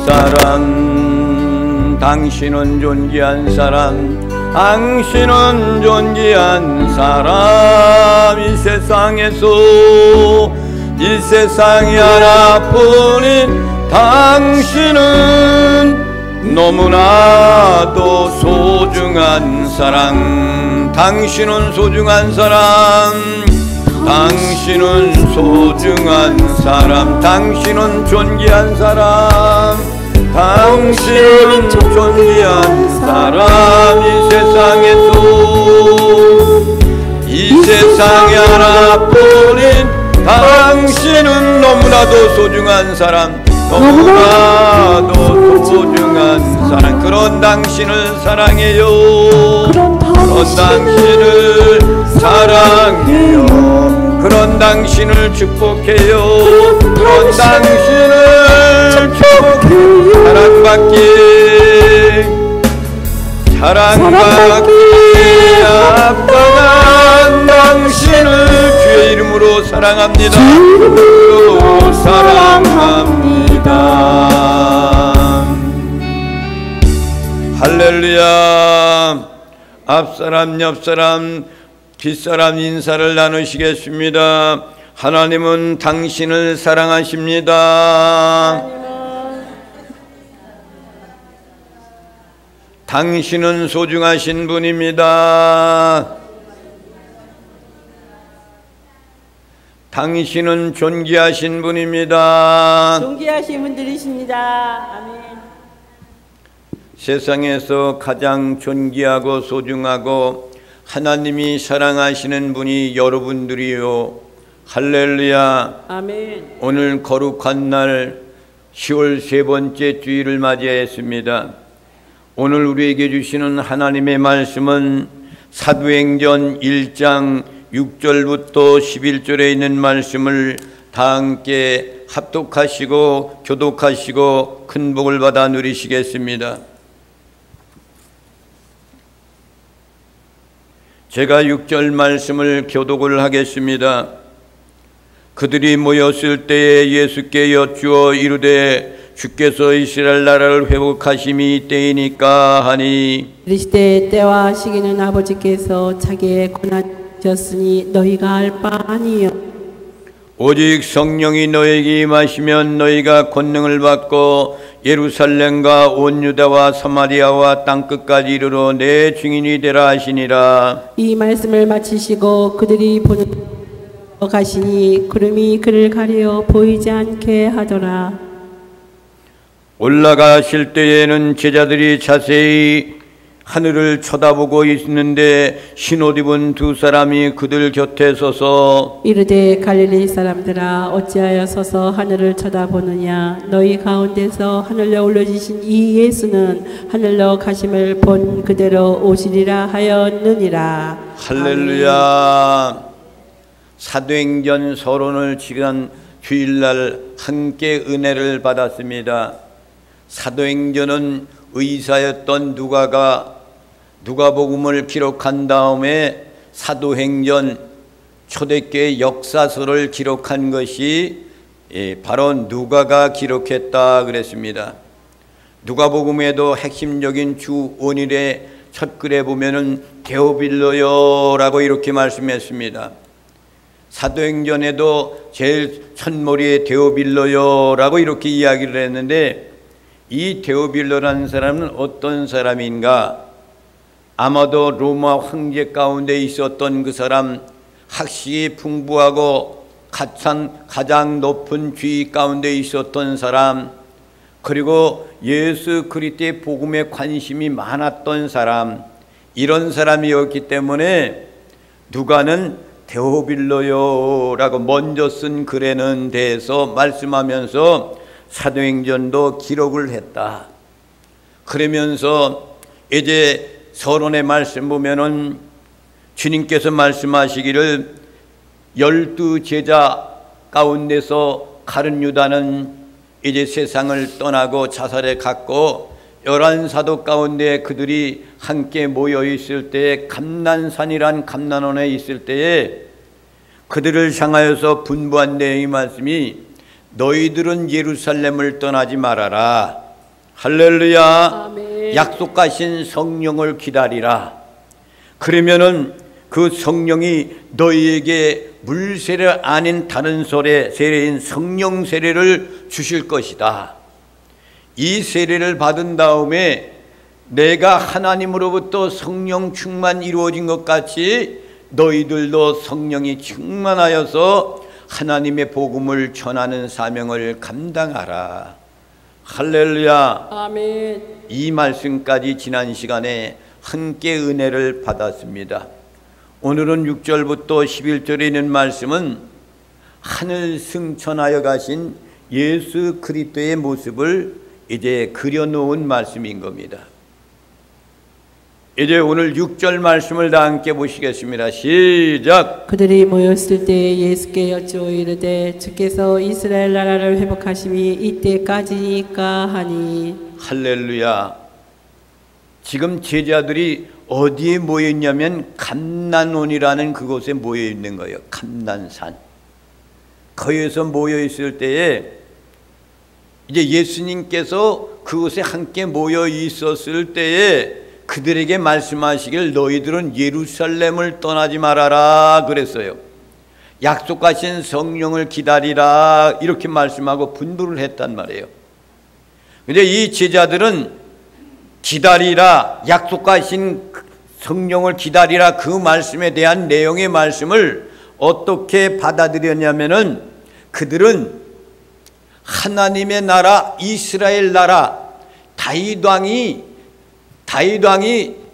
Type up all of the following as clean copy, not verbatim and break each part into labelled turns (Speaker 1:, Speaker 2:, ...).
Speaker 1: 사랑, 당신은 존귀한 사람, 당신은 존귀한 사람. 이 세상에서 이 세상이 하나뿐인 당신은 너무나도 소중한 사랑. 당신은 소중한 사람, 당신은 소중한 사람, 당신은 존귀한 사람, 당신은 존귀한 사람. 이 세상에 하나뿐인 당신은 너무나도 소중한 사람, 너무나도 소중한 사랑. 그런 당신을 사랑해요. 그런 당신을 사랑해요. 그런 당신을 축복해요. 그런 당신을 축복해요. 사랑받기 합당한 당신을 주의 이름으로 사랑합니다. 주로 사랑합니다. 할렐루야. 앞사람 옆사람 뒷사람 인사를 나누시겠습니다. 하나님은 당신을 사랑하십니다. 당신은 소중하신 분입니다. 당신은 존귀하신 분입니다.
Speaker 2: 존귀하신 분들이십니다. 아멘.
Speaker 1: 세상에서 가장 존귀하고 소중하고 하나님이 사랑하시는 분이 여러분들이요. 할렐루야.
Speaker 2: 아멘.
Speaker 1: 오늘 거룩한 날 10월 세 번째 주일을 맞이했습니다. 오늘 우리에게 주시는 하나님의 말씀은 사도행전 1장 6절부터 11절에 있는 말씀을 다 함께 합독하시고 교독하시고 큰 복을 받아 누리시겠습니다. 제가 6절 말씀을 교독을 하겠습니다. 그들이 모였을 때에 예수께 여쭈어 이르되 주께서 이스라엘 나라를 회복하심이 이때이니까 하니
Speaker 2: 이르시되 때와 시기는 아버지께서 자기의 권한 주셨으니 너희가 알 바 아니요
Speaker 1: 오직 성령이 너에게 임하시면 너희가 권능을 받고 예루살렘과 온 유다와 사마리아와 땅끝까지 이르러 내 증인이 되라 하시니라.
Speaker 2: 이 말씀을 마치시고 그들이 보는 가시니 구름이 그를 가려 보이지 않게 하더라.
Speaker 1: 올라가실 때에는 제자들이 자세히 하늘을 쳐다보고 있는데 흰옷 입은 두 사람이 그들 곁에 서서
Speaker 2: 이르되 갈릴리 사람들아 어찌하여 서서 하늘을 쳐다보느냐. 너희 가운데서 하늘로 올려지신 이 예수는 하늘로 가심을 본 그대로 오시리라 하였느니라.
Speaker 1: 할렐루야. 사도행전 서론을 지난 주일날 함께 은혜를 받았습니다. 사도행전은 의사였던 누가가 누가복음을 기록한 다음에 사도행전 초대교회 역사서를 기록한 것이 바로 누가가 기록했다 그랬습니다. 누가복음에도 핵심적인 주 5일의 첫 글에 보면은 데오빌로요라고 이렇게 말씀했습니다. 사도행전에도 제일 첫머리에 데오빌로요라고 이렇게 이야기를 했는데 이 데오빌로라는 사람은 어떤 사람인가? 아마도 로마 황제 가운데 있었던 그 사람, 학식이 풍부하고 가장 높은 지위 가운데 있었던 사람, 그리고 예수 그리스도의 복음에 관심이 많았던 사람, 이런 사람이었기 때문에 누가는 데오빌로요라고 먼저 쓴 글에는 대해서 말씀하면서 사도행전도 기록을 했다. 그러면서 이제 서론의 말씀 보면은 주님께서 말씀하시기를 12제자 가운데서 가룟 유다는 이제 세상을 떠나고 자살해 갔고 11사도 가운데 그들이 함께 모여 있을 때에 감난산이란 감난원에 있을 때에 그들을 향하여서 분부한 내용의 말씀이 너희들은 예루살렘을 떠나지 말아라. 할렐루야.
Speaker 2: 아멘.
Speaker 1: 약속하신 성령을 기다리라. 그러면은 그 성령이 너희에게 물세례 아닌 다른 세례인 성령 세례를 주실 것이다. 이 세례를 받은 다음에 내가 하나님으로부터 성령 충만 이루어진 것 같이 너희들도 성령이 충만하여서 하나님의 복음을 전하는 사명을 감당하라. 할렐루야.
Speaker 2: 아멘.
Speaker 1: 이 말씀까지 지난 시간에 함께 은혜를 받았습니다. 오늘은 6절부터 11절에 있는 말씀은 하늘 승천하여 가신 예수 그리스도의 모습을 이제 그려놓은 말씀인 겁니다. 이제 오늘 6절 말씀을 다 함께 보시겠습니다. 시작.
Speaker 2: 그들이 모였을 때 예수께 여쭈어 이르되 주께서 이스라엘 나라를 회복하심이 이때까지니까 하니.
Speaker 1: 할렐루야. 지금 제자들이 어디에 모여 있냐면 감난원이라는 그곳에 모여 있는 거예요. 감난산. 거기에서 모여 있을 때에 이제 예수님께서 그곳에 함께 모여 있었을 때에 그들에게 말씀하시길 너희들은 예루살렘을 떠나지 말아라 그랬어요. 약속하신 성령을 기다리라 이렇게 말씀하고 분부를 했단 말이에요. 근데 이 제자들은 기다리라, 약속하신 성령을 기다리라 그 말씀에 대한 내용의 말씀을 어떻게 받아들였냐면은 그들은 하나님의 나라, 이스라엘 나라, 다윗 왕이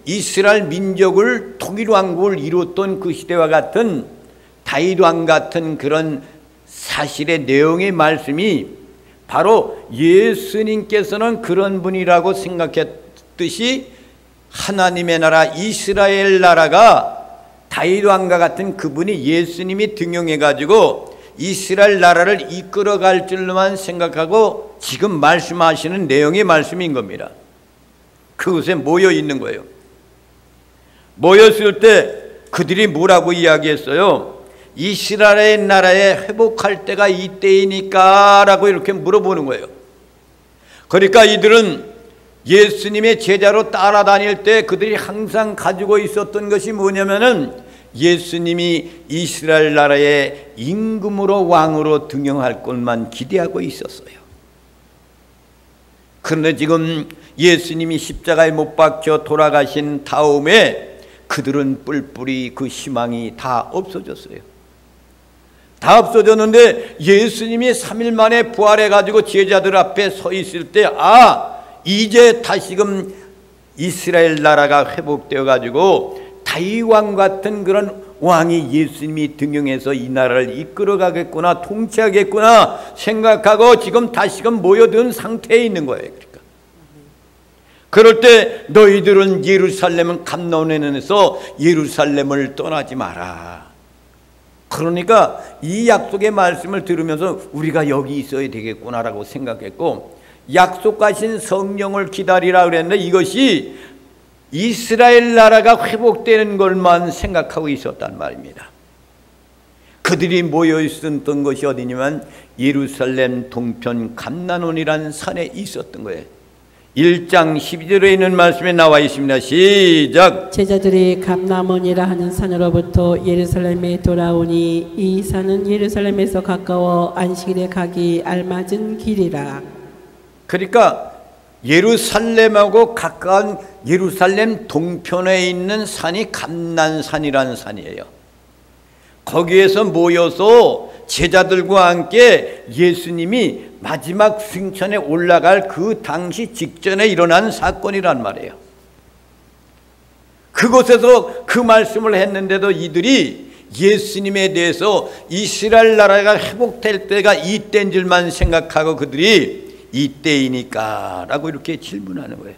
Speaker 1: 이스라엘 민족을 통일왕국을 이뤘던 그 시대와 같은 다윗 왕 같은 그런 사실의 내용의 말씀이 바로 예수님께서는 그런 분이라고 생각했듯이 하나님의 나라 이스라엘 나라가 다윗 왕과 같은 그분이 예수님이 등용해 가지고 이스라엘 나라를 이끌어갈 줄로만 생각하고 지금 말씀하시는 내용의 말씀인 겁니다. 그곳에 모여 있는 거예요. 모였을 때 그들이 뭐라고 이야기했어요? 이스라엘 나라에 회복할 때가 이때이니까 라고 이렇게 물어보는 거예요. 그러니까 이들은 예수님의 제자로 따라다닐 때 그들이 항상 가지고 있었던 것이 뭐냐면은 예수님이 이스라엘 나라의 임금으로 왕으로 등용할 것만 기대하고 있었어요. 그런데 지금 예수님이 십자가에 못 박혀 돌아가신 다음에 그들은 뿔뿔이 그 희망이 다 없어졌어요. 다 없어졌는데 예수님이 3일 만에 부활해가지고 제자들 앞에 서 있을 때 이제 다시금 이스라엘 나라가 회복되어가지고 다윗 왕 같은 그런 왕이 예수님이 등용해서 이 나라를 이끌어가겠구나, 통치하겠구나 생각하고 지금 다시금 모여든 상태에 있는 거예요. 그럴 때 너희들은 예루살렘은 감난원에서 예루살렘을 떠나지 마라. 그러니까 이 약속의 말씀을 들으면서 우리가 여기 있어야 되겠구나라고 생각했고, 약속하신 성령을 기다리라 그랬는데 이것이 이스라엘 나라가 회복되는 것만 생각하고 있었단 말입니다. 그들이 모여 있었던 것이 어디냐면 예루살렘 동편 감난원이라는 산에 있었던 거예요. 1장 12절에 있는 말씀에 나와 있습니다. 시작.
Speaker 2: 제자들이 감남원이라 하는 산으로부터 예루살렘에 돌아오니 이 산은 예루살렘에서 가까워 안식일에 가기 알맞은 길이라.
Speaker 1: 그러니까 예루살렘하고 가까운 예루살렘 동편에 있는 산이 감난산이라는 산이에요. 거기에서 모여서 제자들과 함께 예수님이 마지막 승천에 올라갈 그 당시 직전에 일어난 사건이란 말이에요. 그곳에서 그 말씀을 했는데도 이들이 예수님에 대해서 이스라엘 나라가 회복될 때가 이때인 줄만 생각하고 그들이 이때이니까 라고 이렇게 질문하는 거예요.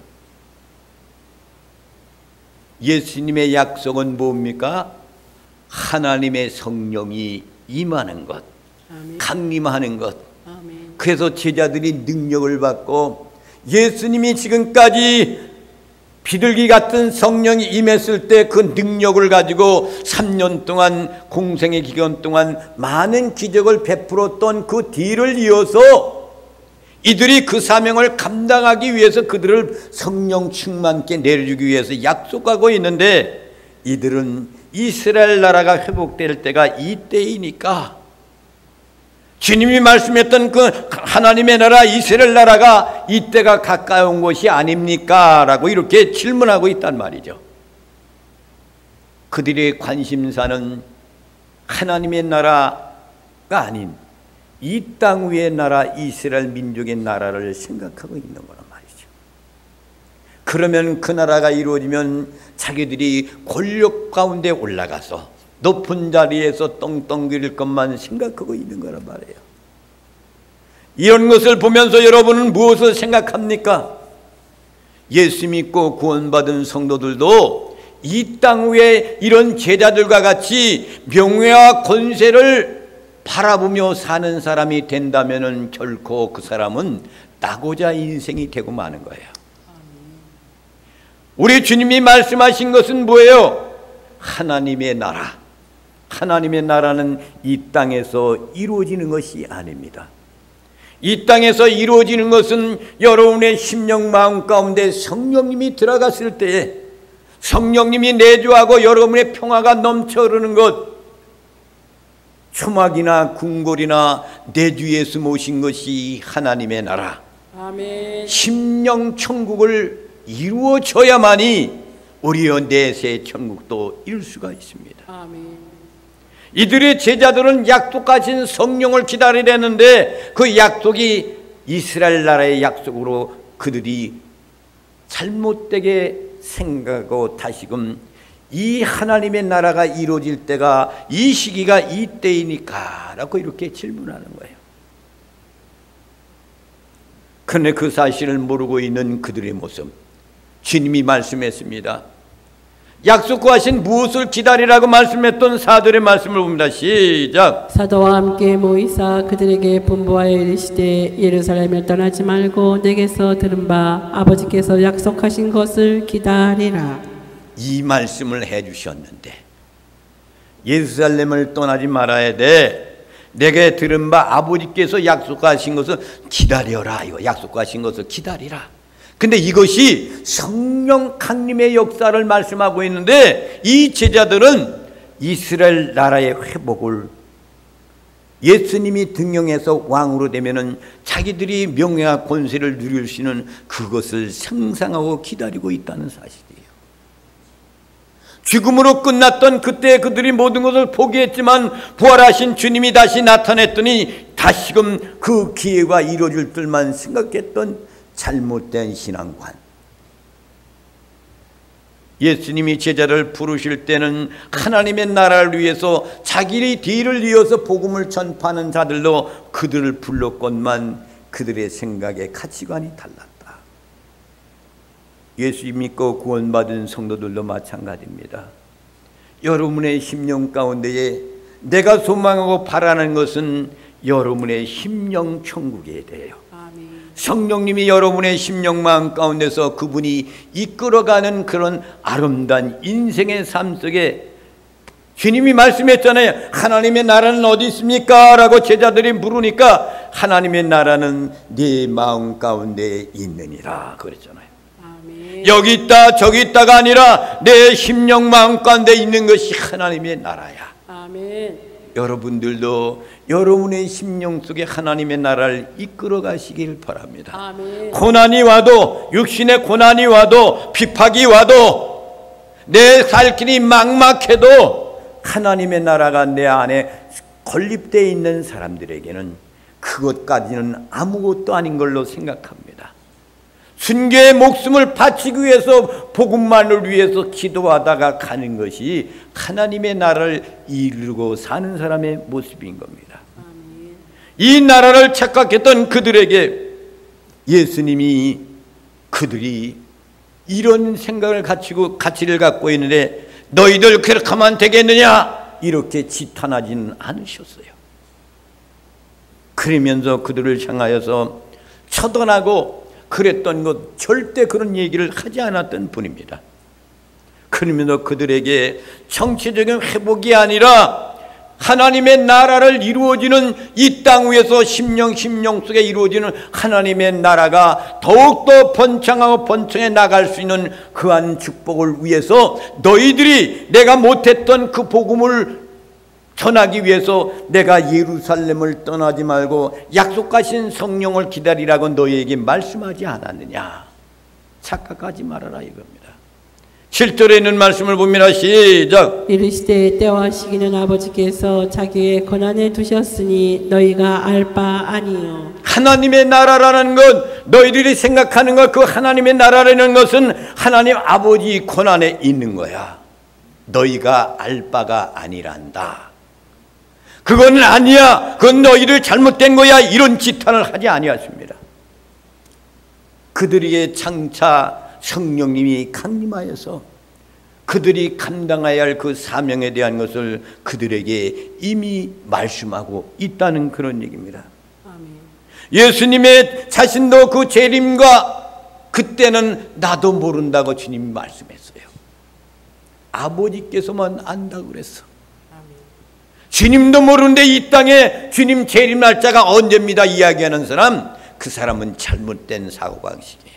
Speaker 1: 예수님의 약속은 뭡니까? 하나님의 성령이 임하는 것,
Speaker 2: 아멘.
Speaker 1: 강림하는 것.
Speaker 2: 아멘.
Speaker 1: 그래서 제자들이 능력을 받고 예수님이 지금까지 비둘기 같은 성령이 임했을 때 그 능력을 가지고 3년 동안 공생의 기간 동안 많은 기적을 베풀었던 그 뒤를 이어서 이들이 그 사명을 감당하기 위해서 그들을 성령 충만케 내려주기 위해서 약속하고 있는데, 이들은 이스라엘 나라가 회복될 때가 이때이니까, 주님이 말씀했던 그 하나님의 나라 이스라엘 나라가 이때가 가까이 온 것이 아닙니까? 라고 이렇게 질문하고 있단 말이죠. 그들의 관심사는 하나님의 나라가 아닌 이 땅 위의 나라 이스라엘 민족의 나라를 생각하고 있는 거란 말이죠. 그러면 그 나라가 이루어지면 자기들이 권력 가운데 올라가서 높은 자리에서 떵떵거릴 것만 생각하고 있는 거란 말이에요. 이런 것을 보면서 여러분은 무엇을 생각합니까? 예수 믿고 구원받은 성도들도 이 땅 위에 이런 제자들과 같이 명예와 권세를 바라보며 사는 사람이 된다면 결코 그 사람은 낙오자 인생이 되고 마는 거예요. 우리 주님이 말씀하신 것은 뭐예요? 하나님의 나라. 하나님의 나라는 이 땅에서 이루어지는 것이 아닙니다. 이 땅에서 이루어지는 것은 여러분의 심령 마음 가운데 성령님이 들어갔을 때에 성령님이 내주하고 여러분의 평화가 넘쳐 흐르는 것, 초막이나 궁궐이나 내주에서 모신 것이 하나님의 나라,
Speaker 2: 아멘.
Speaker 1: 심령 천국을 이루어져야만이 우리의 내세 천국도 이룰 수가 있습니다.
Speaker 2: 아멘.
Speaker 1: 이들의 제자들은 약속하신 성령을 기다리려는데 그 약속이 이스라엘 나라의 약속으로 그들이 잘못되게 생각하고 다시금 이 하나님의 나라가 이루어질 때가 이 시기가 이때이니까 라고 이렇게 질문하는 거예요. 그런데 그 사실을 모르고 있는 그들의 모습, 주님이 말씀했습니다. 약속하신 무엇을 기다리라고 말씀했던 사도의 말씀을 봅니다. 시작.
Speaker 2: 사도와 함께 모이사 그들에게 분부하여 이르시되 예루살렘을 떠나지 말고 내게서 들은 바 아버지께서 약속하신 것을 기다리라.
Speaker 1: 이 말씀을 해주셨는데 예루살렘을 떠나지 말아야 돼. 내게 들은 바 아버지께서 약속하신 것을 기다려라. 이거 약속하신 것을 기다리라. 근데 이것이 성령 강림의 역사를 말씀하고 있는데 이 제자들은 이스라엘 나라의 회복을 예수님이 등용해서 왕으로 되면은 자기들이 명예와 권세를 누릴 수 있는 그것을 상상하고 기다리고 있다는 사실이에요. 죽음으로 끝났던 그때 그들이 모든 것을 포기했지만 부활하신 주님이 다시 나타났더니 다시금 그 기회가 이루어질 줄만 생각했던 잘못된 신앙관. 예수님이 제자를 부르실 때는 하나님의 나라를 위해서 자기의 뒤를 이어서 복음을 전파하는 자들로 그들을 불렀건만 그들의 생각의 가치관이 달랐다. 예수 믿고 구원받은 성도들도 마찬가지입니다. 여러분의 심령 가운데에 내가 소망하고 바라는 것은 여러분의 심령 천국에 대해요. 성령님이 여러분의 심령 마음 가운데서 그분이 이끌어가는 그런 아름다운 인생의 삶 속에 주님이 말씀했잖아요. 하나님의 나라는 어디 있습니까? 라고 제자들이 물으니까 하나님의 나라는 네 마음 가운데 있느니라 그랬잖아요. 아멘. 여기 있다 저기 있다가 아니라 내 심령 마음 가운데 있는 것이 하나님의 나라야. 아멘. 여러분들도 여러분의 심령 속에 하나님의 나라를 이끌어 가시길 바랍니다. 아멘. 고난이 와도 육신의 고난이 와도 비박이 와도 내 살 길이 막막해도 하나님의 나라가 내 안에 건립되어 있는 사람들에게는 그것까지는 아무것도 아닌 걸로 생각합니다. 순교의 목숨을 바치기 위해서 복음만을 위해서 기도하다가 가는 것이 하나님의 나라를 이루고 사는 사람의 모습인 겁니다. 이 나라를 착각했던 그들에게 예수님이 그들이 이런 생각을 가치를 갖고 있는데 너희들 그렇게 하면 되겠느냐 이렇게 지탄하지는 않으셨어요. 그러면서 그들을 향하여서 처단하고 그랬던 것 절대 그런 얘기를 하지 않았던 분입니다. 그러면서 그들에게 정치적인 회복이 아니라 하나님의 나라를 이루어지는 이 땅 위에서 심령 속에 이루어지는 하나님의 나라가 더욱더 번창하고 번창해 나갈 수 있는 그한 축복을 위해서 너희들이 내가 못했던 그 복음을 전하기 위해서 내가 예루살렘을 떠나지 말고 약속하신 성령을 기다리라고 너희에게 말씀하지 않았느냐. 착각하지 말아라 이겁니다. 7절에 있는 말씀을 보면 시작.
Speaker 2: 이르시되 때와 시기는 아버지께서 자기의 권한에 두셨으니 너희가 알 바 아니요.
Speaker 1: 하나님의 나라라는 것, 너희들이 생각하는 것, 그 하나님의 나라라는 것은 하나님 아버지 권한에 있는 거야. 너희가 알 바가 아니란다. 그건 아니야. 그건 너희들 잘못된 거야. 이런 지탄을 하지 아니하십니다. 그들에게 장차 성령님이 강림하여서 그들이 감당해야 할 그 사명에 대한 것을 그들에게 이미 말씀하고 있다는 그런 얘기입니다.
Speaker 2: 아멘.
Speaker 1: 예수님의 자신도 그 재림과 그때는 나도 모른다고 주님이 말씀했어요. 아버지께서만 안다고 그랬어.
Speaker 2: 아멘.
Speaker 1: 주님도 모르는데 이 땅에 주님 재림 날짜가 언제입니다 이야기하는 사람, 그 사람은 잘못된 사고방식이에요.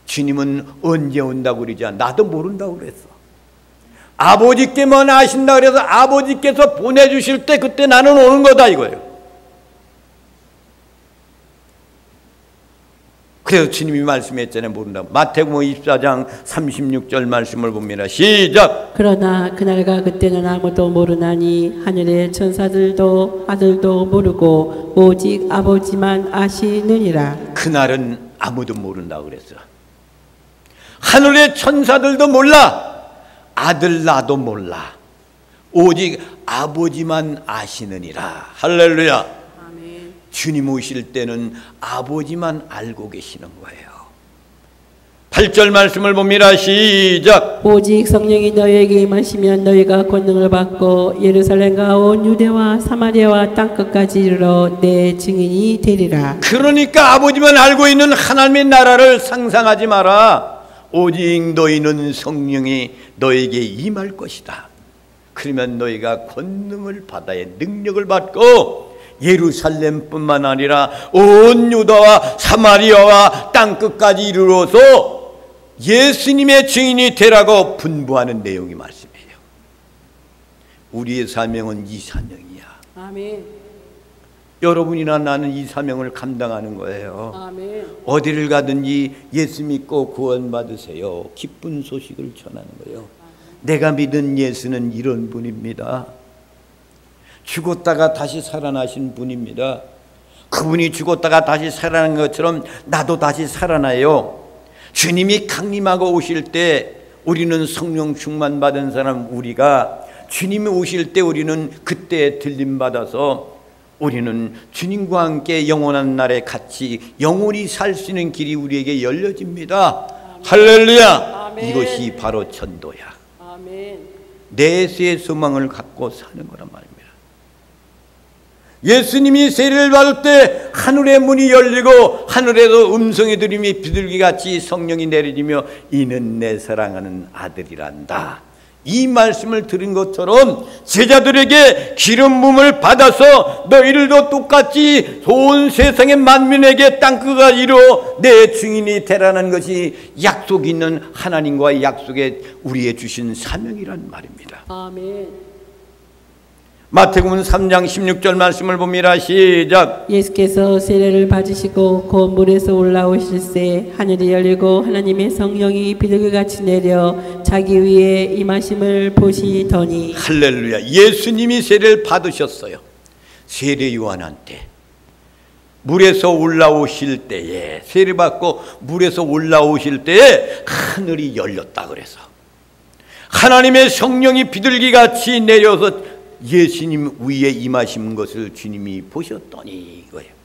Speaker 1: 주님은 언제 온다고 그러지 않아. 나도 모른다고 그랬어. 아버지께만 아신다 그래서 아버지께서 보내주실 때 그때 나는 오는 거다 이거예요. 그래서 주님이 말씀했잖아요. 모른다고. 마태복음 24장 36절 말씀을 봅니다. 시작.
Speaker 2: 그러나 그날과 그때는 아무도 모르나니 하늘의 천사들도 아들도 모르고 오직 아버지만 아시느니라.
Speaker 1: 그날은 아무도 모른다고 그랬어. 하늘의 천사들도 몰라. 아들 나도 몰라. 오직 아버지만 아시느니라. 할렐루야.
Speaker 2: 아멘.
Speaker 1: 주님 오실 때는 아버지만 알고 계시는 거예요. 8절 말씀을 봅니다. 시작.
Speaker 2: 오직 성령이 너희에게 임하시면 너희가 권능을 받고 예루살렘과 온 유대와 사마리아와 땅끝까지 이르러 내 증인이 되리라.
Speaker 1: 그러니까 아버지만 알고 있는 하나님의 나라를 상상하지 마라. 오직 너희는 성령이 너에게 임할 것이다. 그러면 너희가 권능을 받아야 능력을 받고 예루살렘뿐만 아니라 온 유다와 사마리아와 땅끝까지 이르러서 예수님의 증인이 되라고 분부하는 내용이 말씀이에요. 우리의 사명은 이 사명이야.
Speaker 2: 아멘.
Speaker 1: 여러분이나 나는 이 사명을 감당하는 거예요.
Speaker 2: 아멘.
Speaker 1: 어디를 가든지 예수 믿고 구원받으세요. 기쁜 소식을 전하는 거예요. 내가 믿은 예수는 이런 분입니다. 죽었다가 다시 살아나신 분입니다. 그분이 죽었다가 다시 살아난 것처럼 나도 다시 살아나요. 주님이 강림하고 오실 때 우리는 성령 충만 받은 사람, 우리가 주님이 오실 때 우리는 그때 들림 받아서 우리는 주님과 함께 영원한 날에 같이 영원히 살 수 있는 길이 우리에게 열려집니다. 아멘. 할렐루야. 아멘. 이것이 바로 전도야.
Speaker 2: 아멘.
Speaker 1: 내세의 소망을 갖고 사는 거란 말입니다. 예수님이 세례를 받을 때 하늘의 문이 열리고 하늘에서 음성이 들림이 비둘기같이 성령이 내려지며 이는 내 사랑하는 아들이란다. 이 말씀을 들은 것처럼 제자들에게 기름 부음을 받아서 너희들도 똑같이 온 세상의 만민에게 땅끝가 이루어 내 증인이 되라는 것이 약속 있는 하나님과의 약속에 우리에 주신 사명이란 말입니다.
Speaker 2: 아멘.
Speaker 1: 마태복음 3장 16절 말씀을 봅니다. 시작.
Speaker 2: 예수께서 세례를 받으시고 곧 물에서 올라오실새 하늘이 열리고 하나님의 성령이 비둘기같이 내려 자기 위에 임하심을 보시더니.
Speaker 1: 할렐루야. 예수님이 세례를 받으셨어요. 세례 요한한테 물에서 올라오실 때에, 세례받고 물에서 올라오실 때에 하늘이 열렸다 그래서 하나님의 성령이 비둘기같이 내려서 예수님 위에 임하신 것을 주님이 보셨더니 이거예요.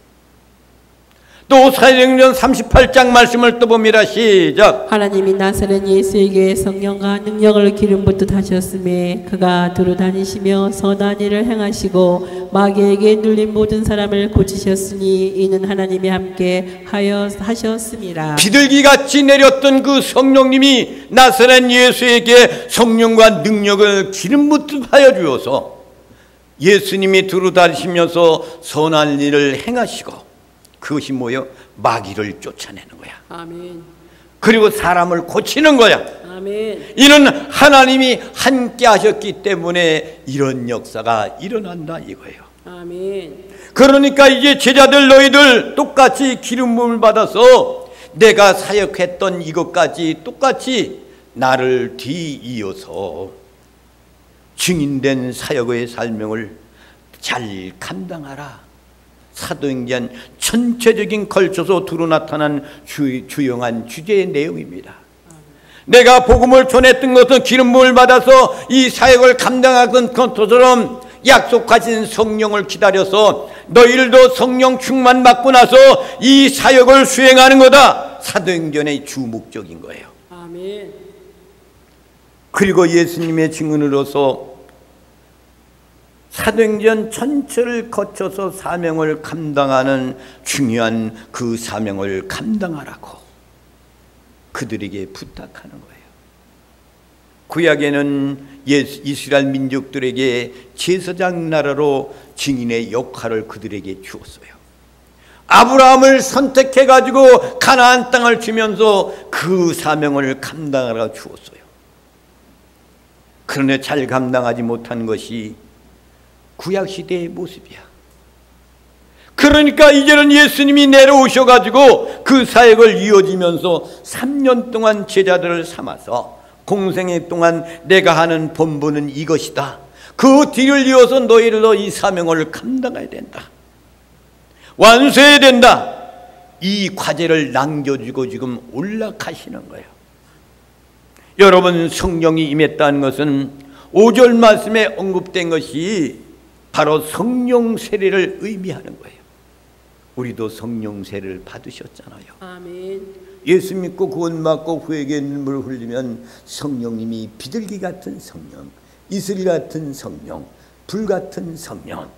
Speaker 1: 또 사도행전 38장 말씀을 또 봅니다. 시작.
Speaker 2: 하나님이 나사렛 예수에게 성령과 능력을 기름 붓듯 하셨음에 그가 두루 다니시며 선한 일을 행하시고 마귀에게 눌린 모든 사람을 고치셨으니 이는 하나님이 함께 하셨음이라.
Speaker 1: 비둘기같이 내렸던 그 성령님이 나사렛 예수에게 성령과 능력을 기름 붓듯 하여 주어서 예수님이 두루다니시면서 선한 일을 행하시고 그것이 뭐예요? 마귀를 쫓아내는 거야.
Speaker 2: 아멘.
Speaker 1: 그리고 사람을 고치는 거야.
Speaker 2: 아멘.
Speaker 1: 이는 하나님이 함께 하셨기 때문에 이런 역사가 일어난다 이거예요.
Speaker 2: 아멘.
Speaker 1: 그러니까 이제 제자들 너희들 똑같이 기름 부음을 받아서 내가 사역했던 이것까지 똑같이 나를 뒤이어서 증인된 사역의 삶을 잘 감당하라. 사도행전 전체적인 걸쳐서 두루 나타난 주요한 주제의 내용입니다. 내가 복음을 전했던 것은 기름 부음을 받아서 이 사역을 감당하던 것처럼 약속하신 성령을 기다려서 너희들도 성령 충만 받고 나서 이 사역을 수행하는 거다. 사도행전의 주 목적인 거예요.
Speaker 2: 아멘.
Speaker 1: 그리고 예수님의 증언으로서 사도행전 전체를 거쳐서 사명을 감당하는 중요한 그 사명을 감당하라고 그들에게 부탁하는 거예요. 구약에는 이스라엘 민족들에게 제사장 나라로 증인의 역할을 그들에게 주었어요. 아브라함을 선택해가지고 가나안 땅을 주면서 그 사명을 감당하라 주었어요. 그런데 잘 감당하지 못한 것이 구약시대의 모습이야. 그러니까 이제는 예수님이 내려오셔가지고 그 사역을 이어지면서 3년 동안 제자들을 삼아서 공생애 동안 내가 하는 본분은 이것이다. 그 뒤를 이어서 너희들도 이 사명을 감당해야 된다. 완수해야 된다. 이 과제를 남겨주고 지금 올라가시는 거예요. 여러분, 성령이 임했다는 것은 5절 말씀에 언급된 것이 바로 성령 세례를 의미하는 거예요. 우리도 성령 세례를 받으셨잖아요.
Speaker 2: 아멘.
Speaker 1: 예수 믿고 구원 받고 후에게 눈물을 흘리면 성령님이 비둘기 같은 성령, 이슬 같은 성령, 불 같은 성령,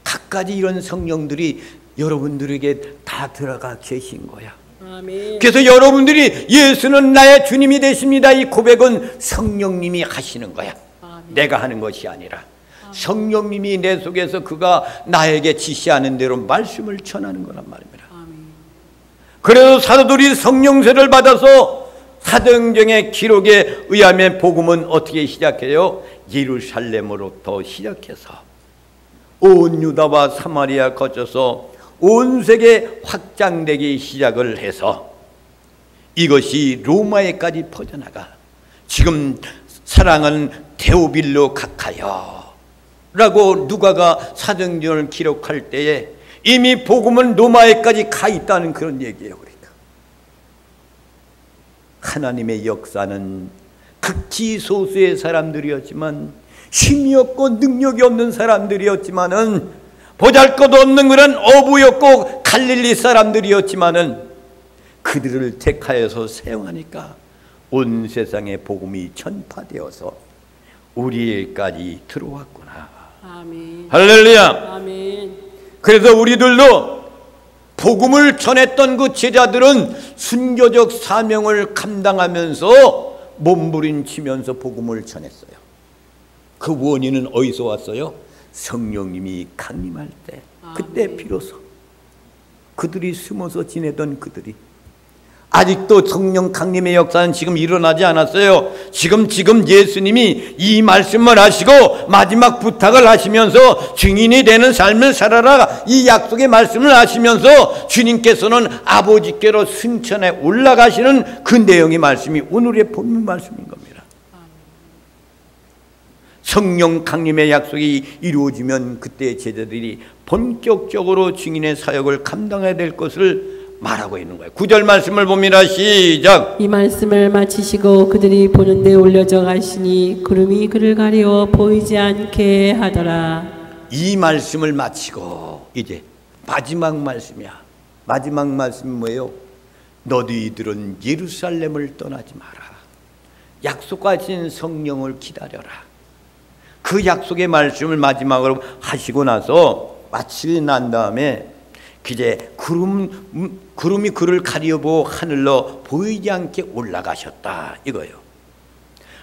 Speaker 1: 각가지 이런 성령들이 여러분들에게 다 들어가 계신 거야.
Speaker 2: 아멘.
Speaker 1: 그래서 여러분들이 예수는 나의 주님이 되십니다, 이 고백은 성령님이 하시는 거야.
Speaker 2: 아멘.
Speaker 1: 내가 하는 것이 아니라 성령님이 내 속에서 그가 나에게 지시하는 대로 말씀을 전하는 거란 말입니다.
Speaker 2: 아멘.
Speaker 1: 그래서 사도들이 성령세를 받아서 사도행전의 기록에 의하면 복음은 어떻게 시작해요? 예루살렘으로부터 시작해서 온 유다와 사마리아 거쳐서 온 세계에 확장되기 시작을 해서 이것이 로마에까지 퍼져나가 지금 사랑은 데오빌로 각하여 라고 누가가 사도행전을 기록할 때에 이미 복음은 로마에까지 가 있다는 그런 얘기예요. 그러니까 하나님의 역사는 극히 소수의 사람들이었지만, 힘이 없고 능력이 없는 사람들이었지만은, 보잘것없는 그런 어부였고 갈릴리 사람들이었지만은 그들을 택하여서 사용하니까 온 세상에 복음이 전파되어서 우리에게까지 들어왔구나.
Speaker 2: 아멘.
Speaker 1: 할렐루야.
Speaker 2: 아멘.
Speaker 1: 그래서 우리들도 복음을 전했던 그 제자들은 순교적 사명을 감당하면서 몸부림치면서 복음을 전했어요. 그 원인은 어디서 왔어요? 성령님이 강림할 때, 그때 비로소 그들이 숨어서 지내던 그들이, 아직도 성령 강림의 역사는 지금 일어나지 않았어요. 지금 예수님이 이 말씀을 하시고 마지막 부탁을 하시면서 증인이 되는 삶을 살아라, 이 약속의 말씀을 하시면서 주님께서는 아버지께로 승천에 올라가시는 그 내용의 말씀이 오늘의 본문 말씀인 겁니다. 성령 강림의 약속이 이루어지면 그때 제자들이 본격적으로 증인의 사역을 감당해야 될 것을 말하고 있는 거예요. 9절 말씀을 봅니다. 시작.
Speaker 2: 이 말씀을 마치시고 그들이 보는 데 올려져 가시니 구름이 그를 가리워 보이지 않게 하더라.
Speaker 1: 이 말씀을 마치고 이제 마지막 말씀이야. 마지막 말씀이 뭐예요? 너희들은 예루살렘을 떠나지 마라. 약속하신 성령을 기다려라. 그 약속의 말씀을 마지막으로 하시고 나서 마치고 난 다음에 이제 구름이 그를 가리우고 하늘로 보이지 않게 올라가셨다 이거예요.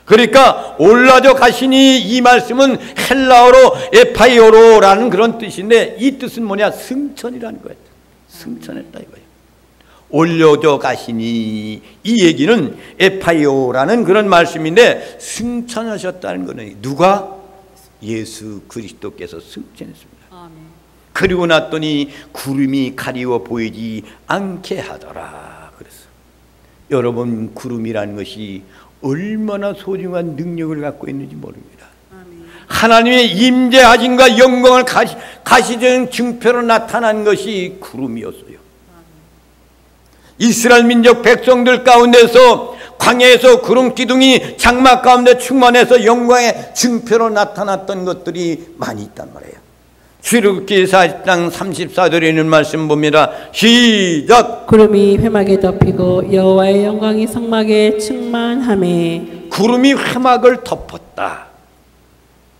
Speaker 1: 그러니까 올라져 가시니 이 말씀은 헬라어로 에파이오로라는 그런 뜻인데 이 뜻은 뭐냐? 승천이라는 거예요. 승천했다 이거예요. 올려져 가시니 이 얘기는 에파이오라는 그런 말씀인데 승천하셨다는 거는 누가? 예수 그리스도께서 승천했습니다. 아멘. 그리고 났더니 구름이 가리워 보이지 않게 하더라. 그래서 여러분, 구름이라는 것이 얼마나 소중한 능력을 갖고 있는지 모릅니다. 아멘. 하나님의 임재하심과 영광을 가시적인 증표로 나타난 것이 구름이었어요. 이스라엘 민족 백성들 가운데서 광야에서 구름 기둥이 장막 가운데 충만해서 영광의 증표로 나타났던 것들이 많이 있단 말이에요. 출애굽기 40장 34절에 있는 말씀 봅니다. 시작.
Speaker 2: 구름이 회막에 덮이고 여호와의 영광이 성막에 충만하매.
Speaker 1: 구름이 회막을 덮었다.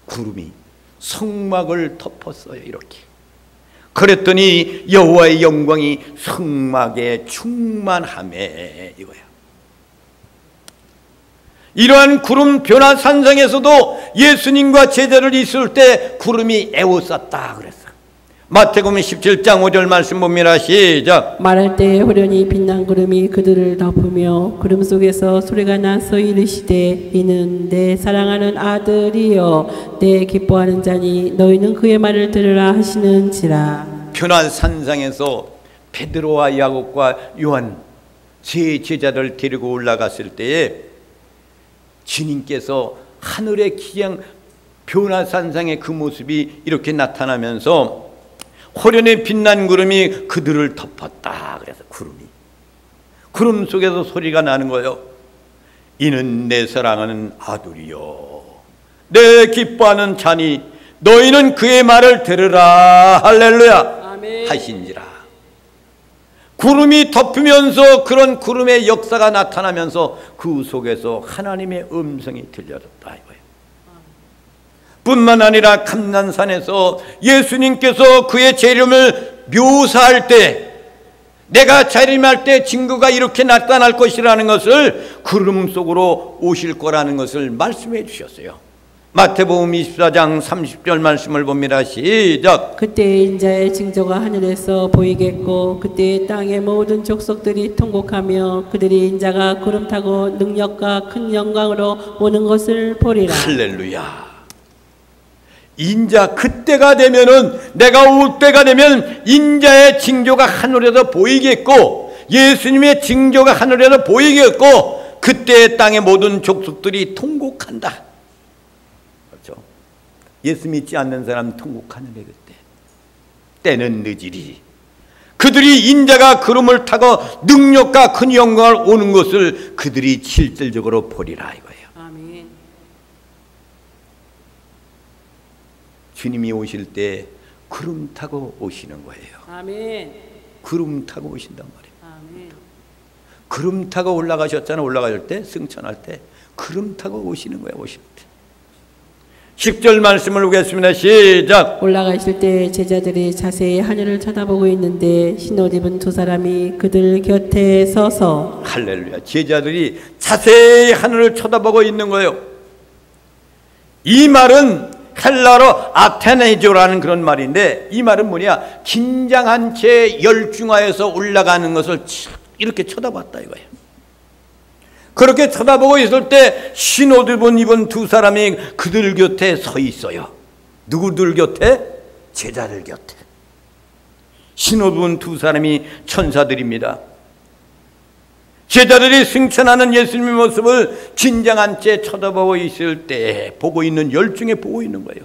Speaker 1: 구름이 성막을 덮었어요. 이렇게. 그랬더니 여호와의 영광이 성막에 충만하매 이거야. 이러한 구름 변화 산상에서도 예수님과 제자를 있을 때 구름이 에워쌌다 그랬어. 마태복음 17장 5절 말씀 봅니다. 시작.
Speaker 2: 말할 때 호련히 빛난 구름이 그들을 덮으며 구름 속에서 소리가 나서 이르시되 이는 내 사랑하는 아들이여 내 기뻐하는 자니 너희는 그의 말을 들으라 하시는지라.
Speaker 1: 변화 산상에서 베드로와 야곱과 요한 세 제자를 데리고 올라갔을 때에 주님께서 하늘의 기양 변화산상의 그 모습이 이렇게 나타나면서 호련히 빛난 구름이 그들을 덮었다. 그래서 구름 속에서 소리가 나는 거예요. 이는 내 사랑하는 아들이요 내 기뻐하는 자니 너희는 그의 말을 들으라. 할렐루야. 아멘. 하신지라. 구름이 덮으면서 그런 구름의 역사가 나타나면서 그 속에서 하나님의 음성이 들려졌다 이거예요. 뿐만 아니라 감난산에서 예수님께서 그의 재림을 묘사할 때 내가 재림할 때 증거가 이렇게 나타날 것이라는 것을 구름 속으로 오실 거라는 것을 말씀해 주셨어요. 마태복음 24장 30절 말씀을 봅니다. 시작.
Speaker 2: 그때 인자의 징조가 하늘에서 보이겠고 그때 땅의 모든 족속들이 통곡하며 그들이 인자가 구름 타고 능력과 큰 영광으로 오는 것을 보리라.
Speaker 1: 할렐루야. 인자 그때가 되면은 내가 올 때가 되면 인자의 징조가 하늘에서 보이겠고 예수님의 징조가 하늘에서 보이겠고 그때 땅의 모든 족속들이 통곡한다. 예수 믿지 않는 사람 통곡하는 게 그때. 때는 늦으리. 그들이 인자가 구름을 타고 능력과 큰 영광을 오는 것을 그들이 실질적으로 보리라 이거예요. 아멘. 주님이 오실 때 구름 타고 오시는 거예요. 아멘. 구름 타고 오신단 말이에요. 아멘. 구름 타고 올라가셨잖아. 올라갈 때 승천할 때 구름 타고 오시는 거예요. 오실 때. 10절 말씀을 보겠습니다. 시작.
Speaker 2: 올라가실 때 제자들이 자세히 하늘을 쳐다보고 있는데 흰옷 입은 두 사람이 그들 곁에 서서.
Speaker 1: 할렐루야. 제자들이 자세히 하늘을 쳐다보고 있는 거예요. 이 말은 헬라로 아테네조라는 그런 말인데 이 말은 뭐냐? 긴장한 채 열중하여서 올라가는 것을 이렇게 쳐다봤다 이거예요. 그렇게 쳐다보고 있을 때 흰옷 입은 두 사람이 그들 곁에 서 있어요. 누구들 곁에? 제자들 곁에. 흰옷 입은 두 사람이 천사들입니다. 제자들이 승천하는 예수님의 모습을 긴장한 채 쳐다보고 있을 때 보고 있는 열중에 보고 있는 거예요.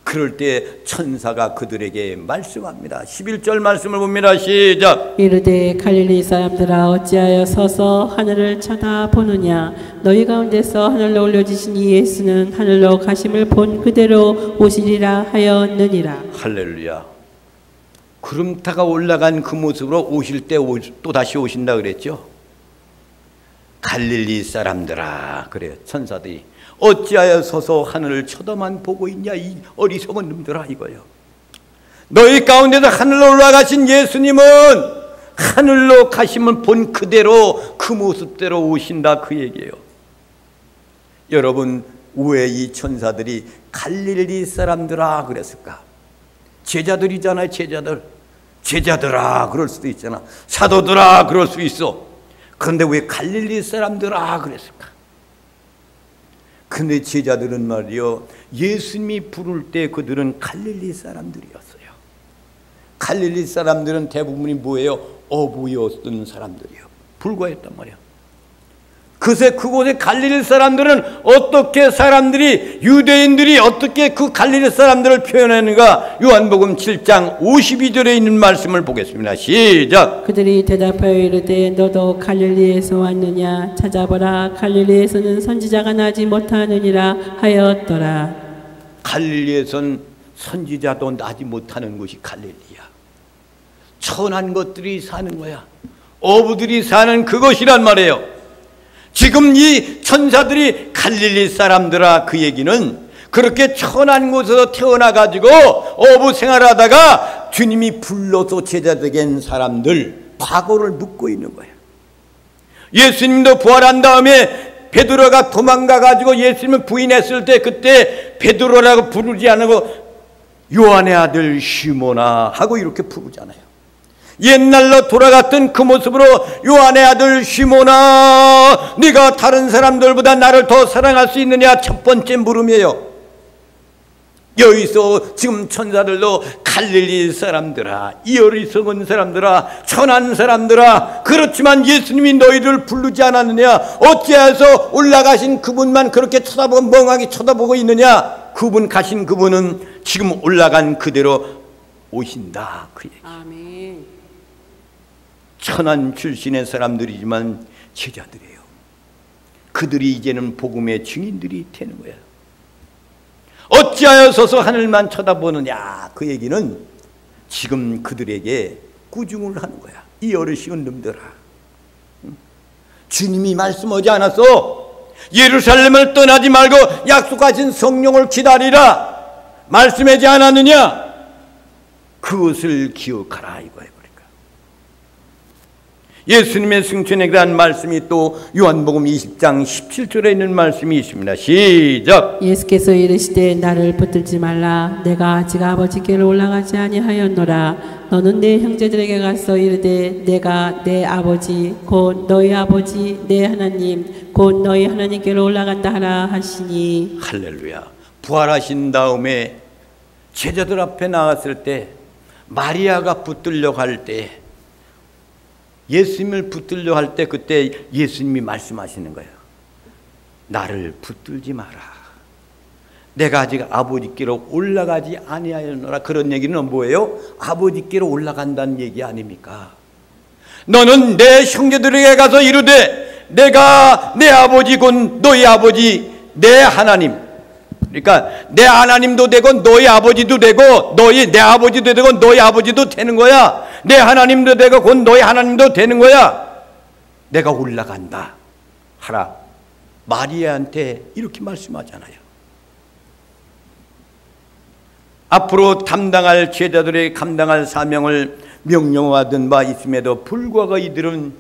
Speaker 1: 그럴 때 천사가 그들에게 말씀합니다. 11절 말씀을 봅니다. 시작.
Speaker 2: 이르되 갈릴리 사람들아 어찌하여 서서 하늘을 쳐다보느냐. 너희 가운데서 하늘로 올려지신 이 예수는 하늘로 가심을 본 그대로 오시리라 하였느니라.
Speaker 1: 할렐루야. 구름 타가 올라간 그 모습으로 오실 때 또 다시 오신다 그랬죠. 갈릴리 사람들아, 그래요. 천사들이 어찌하여 서서 하늘을 쳐다만 보고 있냐 이 어리석은 놈들아 이거요. 너희 가운데서 하늘로 올라가신 예수님은 하늘로 가심을 본 그대로 그 모습대로 오신다 그 얘기예요. 여러분, 왜 이 천사들이 갈릴리 사람들아 그랬을까? 제자들이잖아요. 제자들아 그럴 수도 있잖아. 사도들아 그럴 수 있어. 그런데 왜 갈릴리 사람들아 그랬을까? 근데 제자들은 말이요, 예수님이 부를 때 그들은 갈릴리 사람들이었어요. 갈릴리 사람들은 대부분이 뭐예요? 어부였던 사람들이요. 불과했단 말이야. 그곳에 갈릴리 사람들은 어떻게 유대인들이 어떻게 그 갈릴리 사람들을 표현하는가? 요한복음 7장 52절에 있는 말씀을 보겠습니다. 시작.
Speaker 2: 그들이 대답하여 이르되 너도 갈릴리에서 왔느냐? 찾아보라, 갈릴리에서는 선지자가 나지 못하느니라 하였더라.
Speaker 1: 갈릴리에선 선지자도 나지 못하는 곳이 갈릴리야. 천한 것들이 사는 거야. 어부들이 사는 그것이란 말이에요. 지금 이 천사들이 갈릴리 사람들아, 그 얘기는 그렇게 천한 곳에서 태어나가지고 어부 생활하다가 주님이 불러서 제자되게 한 사람들, 과거를 묻고 있는 거예요. 예수님도 부활한 다음에 베드로가 도망가가지고 예수님을 부인했을 때 그때 베드로라고 부르지 않고 요한의 아들 시몬아 하고 이렇게 부르잖아요. 옛날로 돌아갔던 그 모습으로 요한의 아들 시몬아, 네가 다른 사람들보다 나를 더 사랑할 수 있느냐? 첫 번째 물음이에요. 여기서 지금 천사들도 갈릴리 사람들아, 이 어리석은 사람들아, 천한 사람들아, 그렇지만 예수님이 너희를 부르지 않았느냐? 어찌해서 올라가신 그분만 그렇게 쳐다보고 멍하게 쳐다보고 있느냐? 그분 가신 그분은 지금 올라간 그대로 오신다, 그 얘기.
Speaker 2: 아멘.
Speaker 1: 천한 출신의 사람들이지만 제자들이에요. 그들이 이제는 복음의 증인들이 되는 거야. 어찌하여 서서 하늘만 쳐다보느냐? 그 얘기는 지금 그들에게 꾸중을 하는 거야. 이 어리석은 놈들아, 주님이 말씀하지 않았어? 예루살렘을 떠나지 말고 약속하신 성령을 기다리라 말씀하지 않았느냐? 그것을 기억하라 이거예요. 예수님의 승천에 대한 말씀이 또 요한복음 20장 17절에 있는 말씀이 있습니다. 시작.
Speaker 2: 예수께서 이르시되 나를 붙들지 말라. 내가 아직 아버지께로 올라가지 아니하였노라. 너는 내 형제들에게 가서 이르되 내가 내 아버지 곧 너희 아버지 내 하나님 곧 너희 하나님께로 올라간다 하라 하시니.
Speaker 1: 할렐루야. 부활하신 다음에 제자들 앞에 나갔을 때 마리아가 붙들려고 할 때, 예수님을 붙들려 할 때 그때 예수님이 말씀하시는 거예요. 나를 붙들지 마라. 내가 아직 아버지께로 올라가지 아니하였노라. 그런 얘기는 뭐예요? 아버지께로 올라간다는 얘기 아닙니까? 너는 내 형제들에게 가서 이르되 내가 내 아버지 곧 너희 아버지 내 하나님, 그러니까 내 하나님도 되고 너희 아버지도 되고 너희 내 아버지도 되고 너희 아버지도 되는 거야. 내 하나님도 되고 곧 너희 하나님도 되는 거야. 내가 올라간다 하라. 마리아한테 이렇게 말씀하잖아요. 앞으로 담당할 제자들의 감당할 사명을 명령받은 바 있음에도 불구하고 이들은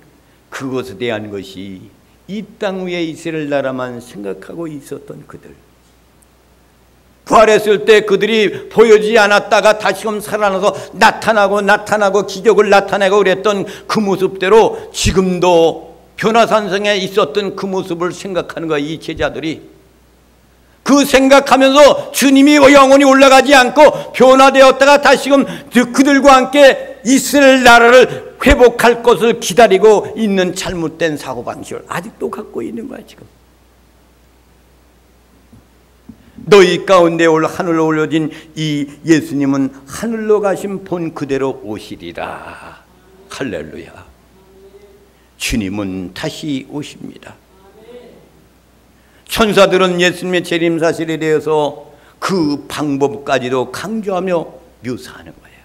Speaker 1: 그것에 대한 것이 이 땅 위에 이스라엘 나라만 생각하고 있었던 그들, 부활했을 때 그들이 보여지지 않았다가 다시금 살아나서 나타나고 기적을 나타내고 그랬던 그 모습대로 지금도 변화산성에 있었던 그 모습을 생각하는 거야. 이 제자들이 그 생각하면서 주님이 영원히 올라가지 않고 변화되었다가 다시금 그들과 함께 이스라엘 나라를 회복할 것을 기다리고 있는 잘못된 사고방식을 아직도 갖고 있는 거야. 지금 너희 가운데 하늘로 올려진 이 예수님은 하늘로 가신 본 그대로 오시리라. 할렐루야. 주님은 다시 오십니다. 천사들은 예수님의 재림 사실에 대해서 그 방법까지도 강조하며 묘사하는 거예요.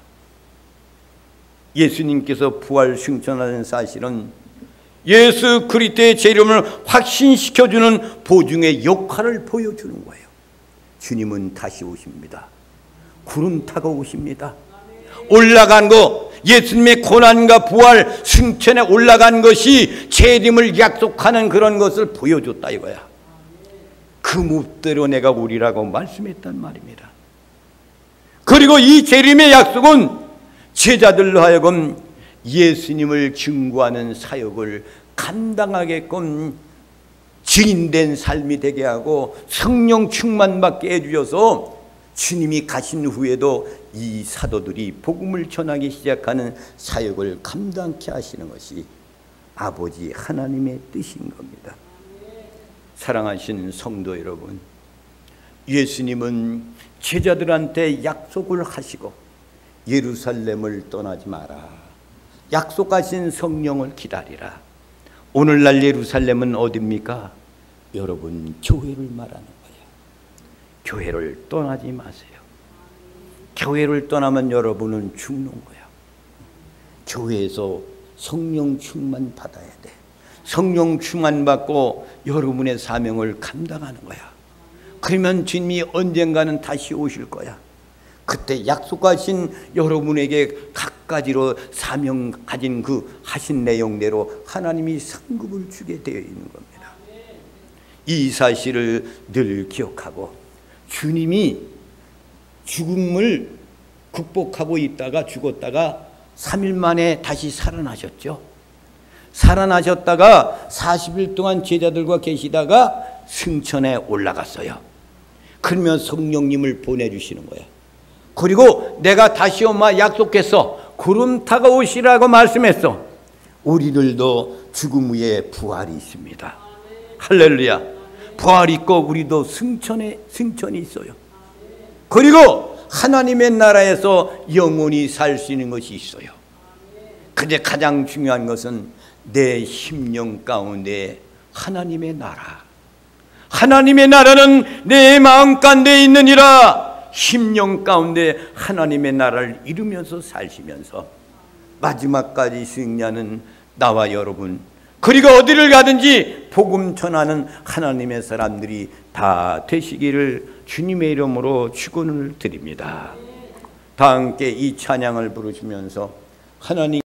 Speaker 1: 예수님께서 부활 승천하는 사실은 예수 그리스도의 재림을 확신시켜주는 보증의 역할을 보여주는 거예요. 주님은 다시 오십니다. 구름 타고 오십니다. 올라간 거, 예수님의 고난과 부활 승천에 올라간 것이 재림을 약속하는 그런 것을 보여줬다 이거야. 그 뭇대로 내가 오리라고 말씀했단 말입니다. 그리고 이 재림의 약속은 제자들로 하여금 예수님을 증거하는 사역을 감당하게끔 증인된 삶이 되게 하고 성령 충만받게 해주셔서 주님이 가신 후에도 이 사도들이 복음을 전하기 시작하는 사역을 감당케 하시는 것이 아버지 하나님의 뜻인 겁니다. 사랑하시는 성도 여러분, 예수님은 제자들한테 약속을 하시고 예루살렘을 떠나지 마라, 약속하신 성령을 기다리라. 오늘날 예루살렘은 어디입니까? 여러분, 교회를 말하는 거예요. 교회를 떠나지 마세요. 교회를 떠나면 여러분은 죽는 거예요. 교회에서 성령 충만 받아야 돼. 성령 충만 받고 여러분의 사명을 감당하는 거야. 그러면 주님이 언젠가는 다시 오실 거야. 그때 약속하신 여러분에게 각가지로 사명 가진 그 하신 내용대로 하나님이 상급을 주게 되어 있는 겁니다. 이 사실을 늘 기억하고, 주님이 죽음을 극복하고 있다가 죽었다가 3일 만에 다시 살아나셨죠. 살아나셨다가 40일 동안 제자들과 계시다가 승천에 올라갔어요. 그러면 성령님을 보내주시는 거예요. 그리고 내가 다시 오마 약속했어. 구름 타고 오시라고 말씀했어. 우리들도 죽음 후에 부활이 있습니다. 할렐루야. 부활이 있고 우리도 승천이 있어요. 그리고 하나님의 나라에서 영원히 살 수 있는 것이 있어요. 근데 가장 중요한 것은 내 심령 가운데 하나님의 나라, 하나님의 나라는 내 마음 가운데 있느니라. 심령 가운데 하나님의 나라를 이루면서 사시면서 마지막까지 승리하는 나와 여러분, 그리고 어디를 가든지 복음 전하는 하나님의 사람들이 다 되시기를 주님의 이름으로 축원을 드립니다. 다 함께 이 찬양을 부르시면서 하나님